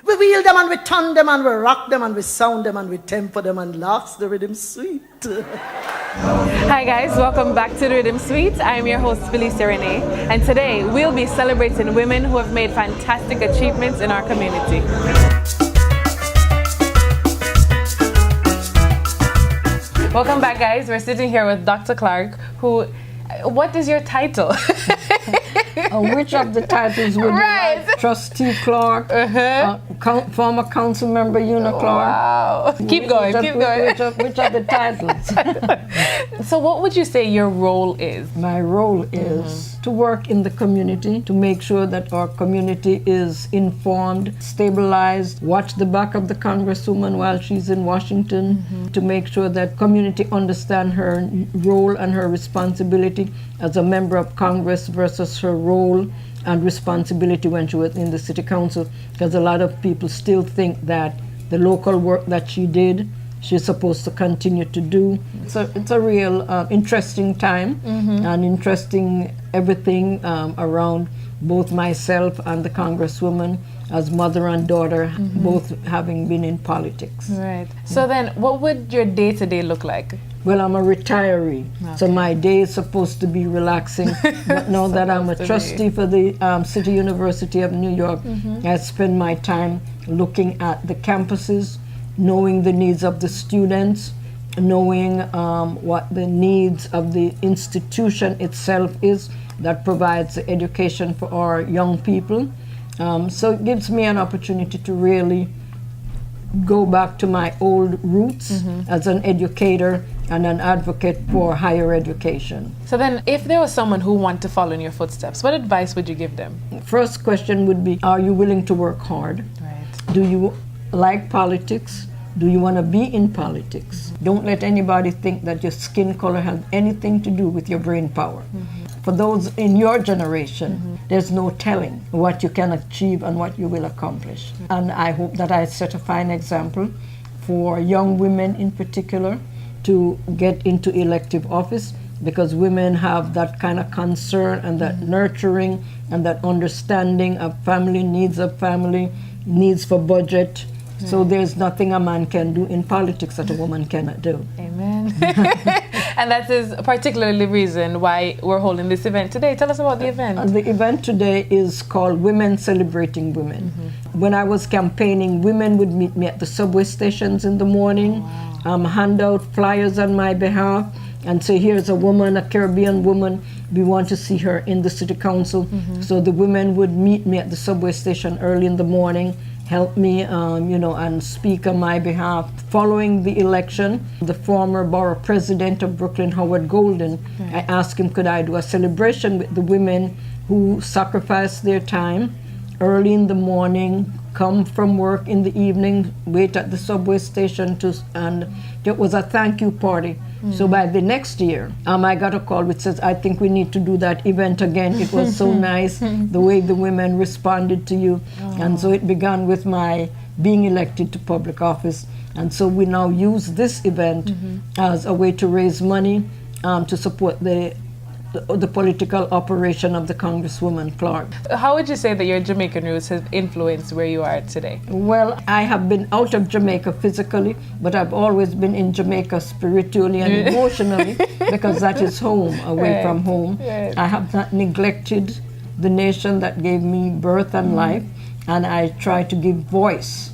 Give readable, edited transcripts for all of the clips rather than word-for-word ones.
We wheel them and we turn them and we rock them and we sound them and we tempo them and laughs the rhythm sweet. Hi guys, welcome back to the Riddim Suite. I am your host Phylecia Renae, and today we'll be celebrating women who have made fantastic achievements in our community. Welcome back guys, we're sitting here with Dr. Clarke, who, what is your title? Which of the titles would you like? Trustee Clarke, former council member Clarke. Wow. Keep going. Which of the titles? So what would you say your role is? My role is to work in the community, to make sure that our community is informed, stabilized, watch the back of the Congresswoman while she's in Washington, to make sure that community understand her role and her responsibility as a member of Congress versus her role and responsibility when she was in the city council, because a lot of people still think that the local work that she did, she's supposed to continue to do. So it's a real interesting time and interesting everything around both myself and the Congresswoman as mother and daughter, both having been in politics. Right. So then what would your day-to-day look like? Well, I'm a retiree, so my day is supposed to be relaxing. But now that I'm a trustee for the City University of New York, I spend my time looking at the campuses, knowing the needs of the students, knowing what the needs of the institution itself is that provides the education for our young people. So it gives me an opportunity to really go back to my old roots as an educator and an advocate for higher education. So then, if there was someone who wanted to follow in your footsteps, what advice would you give them? First question would be, are you willing to work hard? Right. Do you like politics? Do you want to be in politics? Don't let anybody think that your skin color has anything to do with your brain power. For those in your generation, there's no telling what you can achieve and what you will accomplish. And I hope that I set a fine example for young women in particular to get into elective office, because women have that kind of concern and that nurturing and that understanding of family, needs for budget. So there's nothing a man can do in politics that a woman cannot do. Amen. And that is particularly the reason why we're holding this event today. Tell us about the event. The event today is called Women Celebrating Women. When I was campaigning, women would meet me at the subway stations in the morning, hand out flyers on my behalf, and say, here's a woman, a Caribbean woman, we want to see her in the city council. So the women would meet me at the subway station early in the morning, help me, and speak on my behalf. Following the election, the former borough president of Brooklyn, Howard Golden, I asked him, could I do a celebration with the women who sacrificed their time early in the morning, come from work in the evening, wait at the subway station, and it was a thank you party. So by the next year, I got a call which says, I think we need to do that event again. It was so nice, the way the women responded to you. And so it began with my being elected to public office. And so we now use this event as a way to raise money to support the political operation of the Congresswoman Clarke. How would you say that your Jamaican roots have influenced where you are today? Well, I have been out of Jamaica physically, but I've always been in Jamaica spiritually and emotionally, because that is home, away from home. I have not neglected the nation that gave me birth and life, and I try to give voice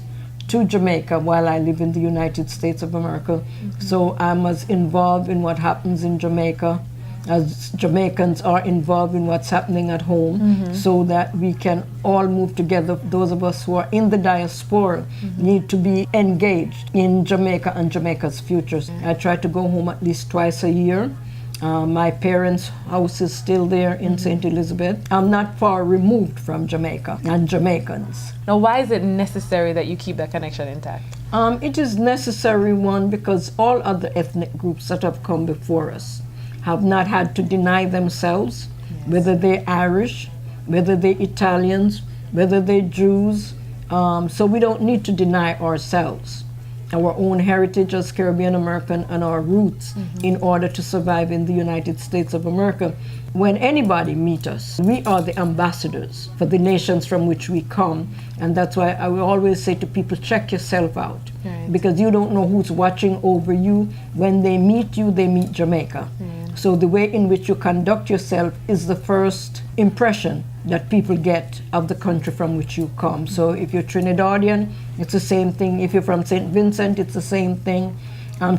to Jamaica while I live in the United States of America. So I'm as involved in what happens in Jamaica as Jamaicans are involved in what's happening at home, so that we can all move together. Those of us who are in the diaspora need to be engaged in Jamaica and Jamaica's futures. I try to go home at least twice a year. My parents' house is still there in St. Elizabeth. I'm not far removed from Jamaica and Jamaicans. Now, why is it necessary that you keep that connection intact? It is necessary, one, because all other ethnic groups that have come before us have not had to deny themselves, whether they're Irish, whether they're Italians, whether they're Jews. So we don't need to deny ourselves, our own heritage as Caribbean American and our roots in order to survive in the United States of America. when anybody meet us, we are the ambassadors for the nations from which we come. And that's why I will always say to people, check yourself out. Right. Because you don't know who's watching over you. When they meet you, they meet Jamaica. So the way in which you conduct yourself is the first impression that people get of the country from which you come. So if you're Trinidadian, it's the same thing. If you're from St. Vincent, it's the same thing.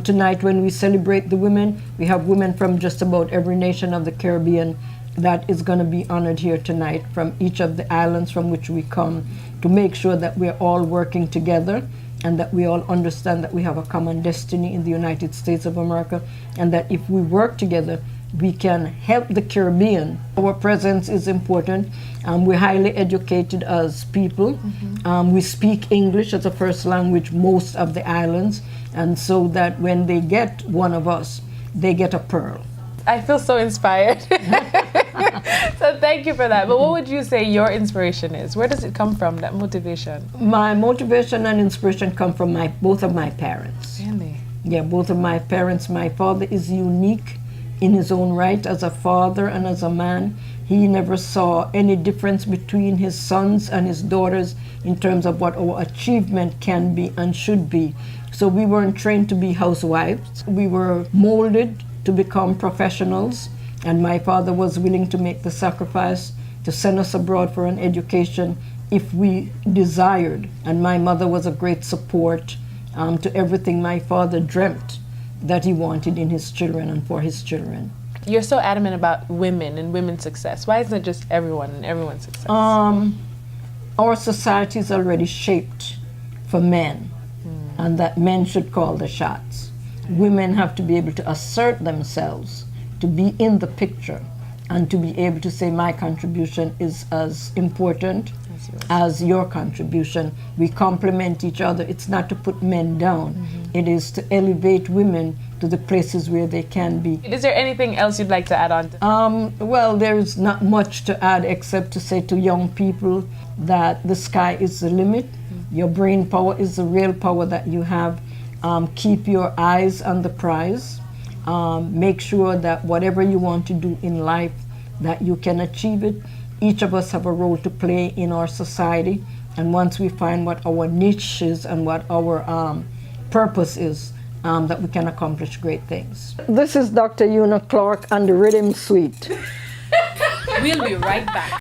Tonight when we celebrate the women, we have women from just about every nation of the Caribbean that is going to be honored here tonight from each of the islands from which we come, to make sure that we're all working together and that we all understand that we have a common destiny in the United States of America, and that if we work together, we can help the Caribbean. Our presence is important. We're highly educated as people. We speak English as a first language most of the islands, and so that when they get one of us, they get a pearl. I feel so inspired. So thank you for that. But what would you say your inspiration is? Where does it come from, that motivation? My motivation and inspiration come from both of my parents. Really? Yeah, both of my parents. My father is unique in his own right as a father and as a man. He never saw any difference between his sons and his daughters in terms of what our achievement can be and should be. So we weren't trained to be housewives. We were molded to become professionals, and my father was willing to make the sacrifice to send us abroad for an education if we desired. And my mother was a great support to everything my father dreamt that he wanted in his children and for his children. You're so adamant about women and women's success. Why isn't it just everyone and everyone's success? Our society is already shaped for men, and that men should call the shots. Women have to be able to assert themselves, to be in the picture, and to be able to say my contribution is as important as your contribution. We complement each other. It's not to put men down. It is to elevate women to the places where they can be. Is there anything else you'd like to add on to? Well, there's not much to add except to say to young people that the sky is the limit. Your brain power is the real power that you have. Keep your eyes on the prize. Make sure that whatever you want to do in life, that you can achieve it. Each of us have a role to play in our society, and once we find what our niche is and what our purpose is, that we can accomplish great things. This is Dr. Clarke and the DiRiddimSweet. We'll be right back.